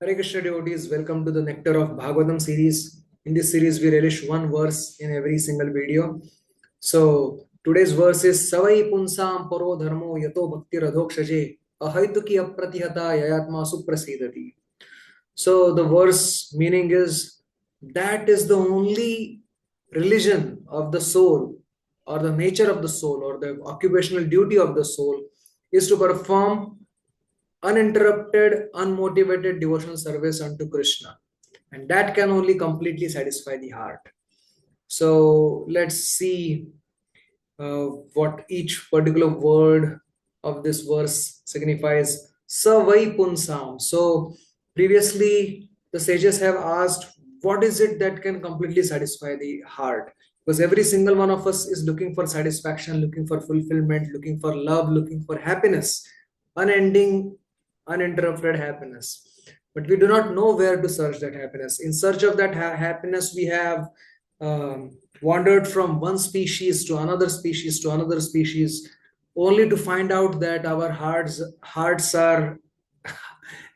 Hare Krishna devotees, welcome to the Nectar of Bhagavatam series. In this series, we relish one verse in every single video. So, today's verse is Savai punsam paro dharmo yato bhakti radhokshaje ahaituki apratihata yayatma suprasidati. So, the verse meaning is that is the only religion of the soul, or the nature of the soul, or the occupational duty of the soul is to perform uninterrupted, unmotivated devotional service unto Krishna. And that can only completely satisfy the heart. So let's see what each particular word of this verse signifies. Savai punsam. So previously, the sages have asked, what is it that can completely satisfy the heart? Because every single one of us is looking for satisfaction, looking for fulfillment, looking for love, looking for happiness, unending, uninterrupted happiness. But we do not know where to search that happiness. In search of that happiness, we have wandered from one species to another species to another species, only to find out that our hearts are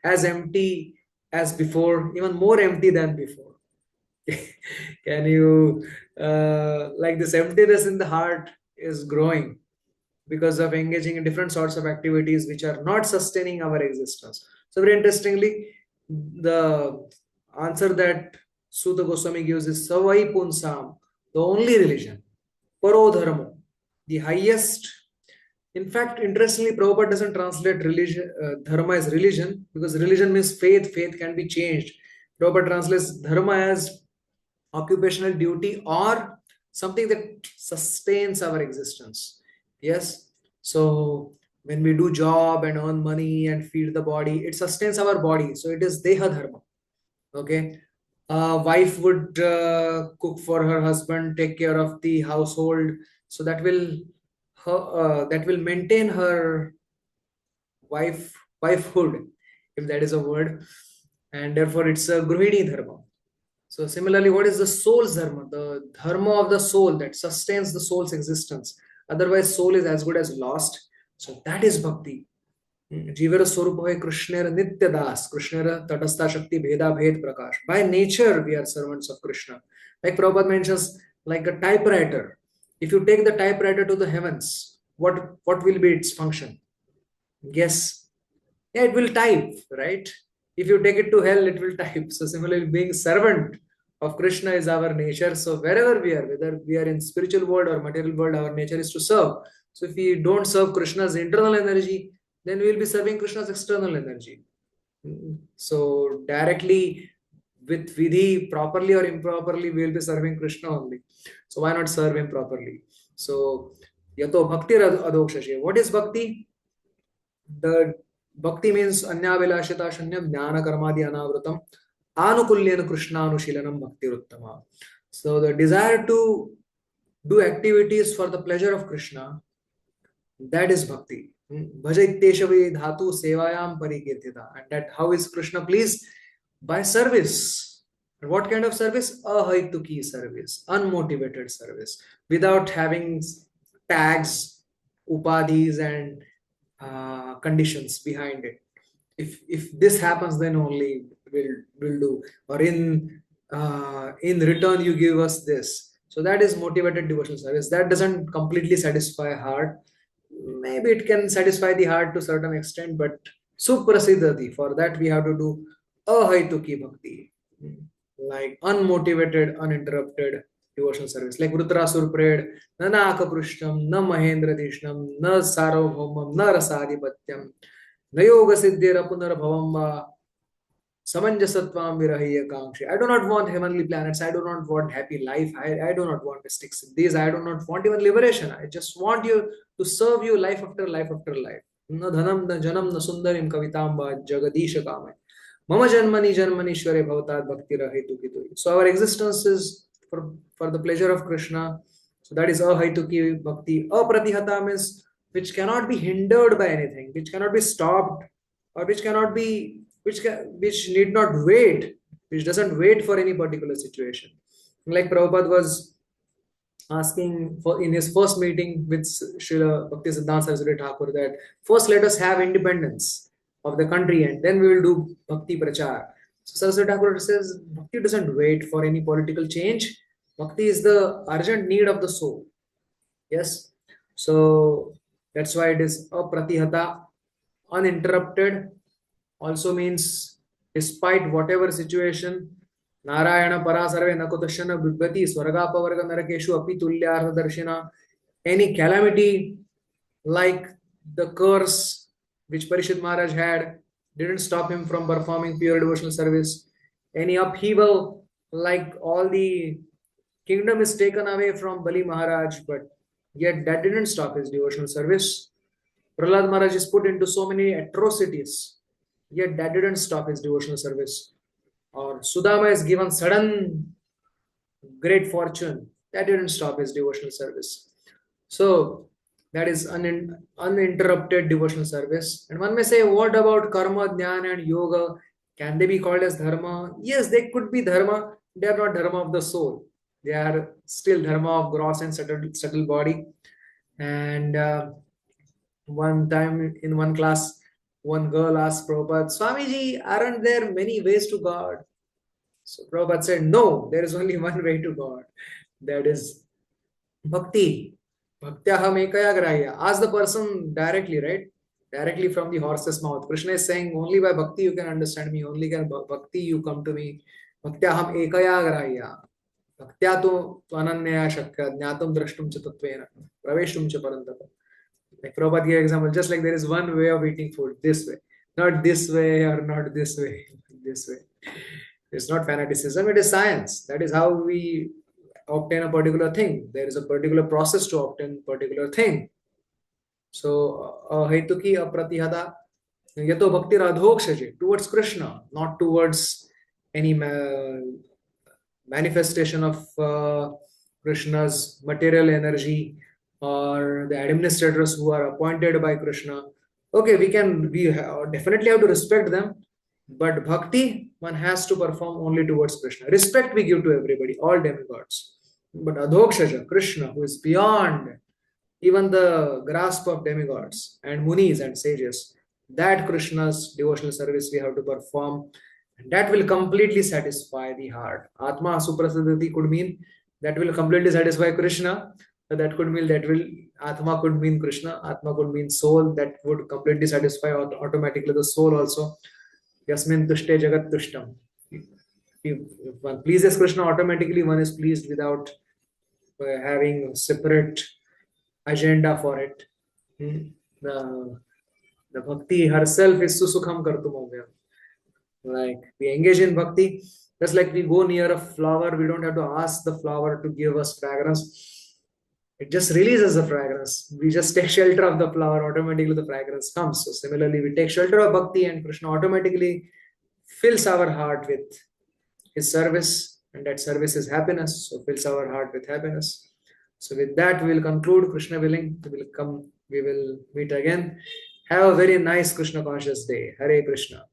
as empty as before, even more empty than before. Can you like this emptiness in the heart is growing because of engaging in different sorts of activities which are not sustaining our existence. So very interestingly, the answer that Suta Goswami gives is Savai Punsam, the only religion, Paro Dharma, the highest. In fact, interestingly, Prabhupada doesn't translate religion, dharma as religion, because religion means faith. Faith can be changed. Prabhupada translates dharma as occupational duty or something that sustains our existence. Yes. So when we do job and earn money and feed the body, it sustains our body. So it is deha dharma. Okay. Wife would cook for her husband, take care of the household. So that will maintain her wifehood, if that is a word, and therefore it's a gruhini dharma. So similarly, what is the soul's dharma? The dharma of the soul that sustains the soul's existence. Otherwise, soul is as good as lost. So that is bhakti. Jivara Swarupa Krishnera Nitya Das, Krishnera Tatastha Shakti Bheda Bhed Prakash. By nature, we are servants of Krishna. Like Prabhupada mentions, like a typewriter. If you take the typewriter to the heavens, what will be its function? Guess. Yeah, it will type, right? If you take it to hell, it will type. So similarly, being servant of Krishna is our nature. So wherever we are, whether we are in spiritual world or material world, our nature is to serve. So if we don't serve Krishna's internal energy, then we will be serving Krishna's external energy. So directly with vidhi, properly or improperly, we will be serving Krishna only. So why not serve him properly? So yato bhakti adokshashe. What is bhakti? The bhakti means anyavilashita shanyam jnana karmadi anavrutam anukulyena krishnanushilanam bhakti uttama. So the desire to do activities for the pleasure of Krishna, that is bhakti. Bhajaiteshavi dhatu sevayam parikirtita. And that how is Krishna pleased? By service. And what kind of service? Ahaituki service, unmotivated service, without having tags, upadhis, and conditions behind it. If this happens, then only we'll do. Or in return, you give us this. So that is motivated devotional service. That doesn't completely satisfy heart. Maybe it can satisfy the heart to a certain extent, but suprasidhati, for that we have to do ahaituki bhakti, like unmotivated, uninterrupted devotional service. Like Vrutrasur prayed, Nanaka Prushnam, na Mahendra Dishnam, na Sarvabhaumam, na Rasadhipatyam, na Yoga Siddhira Punarbhavam Samanjasatvam Virahiya Kamshi. I do not want heavenly planets. I do not want happy life. I do not want mystic siddhis. I do not want even liberation. I just want you to serve you life after life after life. Na dhanam na janam na sundarim kavitamba jagadisha kamay. Mama janmani janmanishware bhavatad bhakti rahetuki. So our existence is for the pleasure of Krishna. So that is ahaituki bhakti. Apratihata means which cannot be hindered by anything, which cannot be stopped, or which cannot be which need not wait, which doesn't wait for any particular situation. Like Prabhupada was asking for in his first meeting with Srila Bhakti Siddhanta Saraswati Thakur, that first let us have independence of the country and then we will do Bhakti Prachar. So Saraswati Thakur says bhakti doesn't wait for any political change. Bhakti is the urgent need of the soul. Yes. So that's why it is apratihata, uninterrupted, also means despite whatever situation, Narayana Parasarve Nakutashana Bibhati Swargapavarga Narakeshu Api Tulyartha Darshina, any calamity like the curse which Parishit Maharaj had didn't stop him from performing pure devotional service. Any upheaval like all the kingdom is taken away from Bali Maharaj, but yet that didn't stop his devotional service. Prahlad Maharaj is put into so many atrocities, yet that didn't stop his devotional service. Or Sudama is given sudden great fortune, that didn't stop his devotional service. So that is uninterrupted devotional service. And one may say, what about karma, jnana, and yoga? Can they be called as dharma? Yes, they could be dharma. They are not dharma of the soul. They are still dharma of gross and subtle body. And one time in one class, one girl asked Prabhupada, Swamiji, aren't there many ways to God? So Prabhupada said, no, there is only one way to God. That is bhakti. Bhaktyaham ekaya grahya. Ask the person directly, right? Directly from the horse's mouth. Krishna is saying, only by bhakti you can understand me. Only by bhakti you come to me. Bhaktyaham ekaya grahya. Bhaktya tu ananyaya shakya. Jnatum drashtum cha tattvena. Praveshtum cha parantapa. Like Prabhupada gave example, just like there is one way of eating food, this way. Not this way or not this way. This way. It's not fanaticism, it is science. That is how we obtain a particular thing. There is a particular process to obtain particular thing. So, Haituki apratihata yato bhakti radhokshaje, towards Krishna, not towards any manifestation of Krishna's material energy or the administrators who are appointed by Krishna. Okay, definitely have to respect them, but bhakti one has to perform only towards Krishna. Respect we give to everybody, all demigods. But adhokshaja, Krishna, who is beyond even the grasp of demigods and munis and sages, that Krishna's devotional service we have to perform, and that will completely satisfy the heart. Atma suprasadati could mean that will completely satisfy Krishna. That could mean Atma could mean Krishna, Atma could mean soul, that would completely satisfy automatically the soul also. Yasmin tushte jagat tushtam. If one pleases Krishna, automatically one is pleased without having a separate agenda for it. The bhakti herself is susukham kartum. Like we engage in bhakti, just like we go near a flower, we don't have to ask the flower to give us fragrance. It just releases the fragrance. We just take shelter of the flower, automatically the fragrance comes. So similarly, we take shelter of bhakti and Krishna automatically fills our heart with his service, and that service is happiness. So fills our heart with happiness. So with that, we will conclude. Krishna willing, we will meet again. Have a very nice Krishna conscious day. Hare Krishna.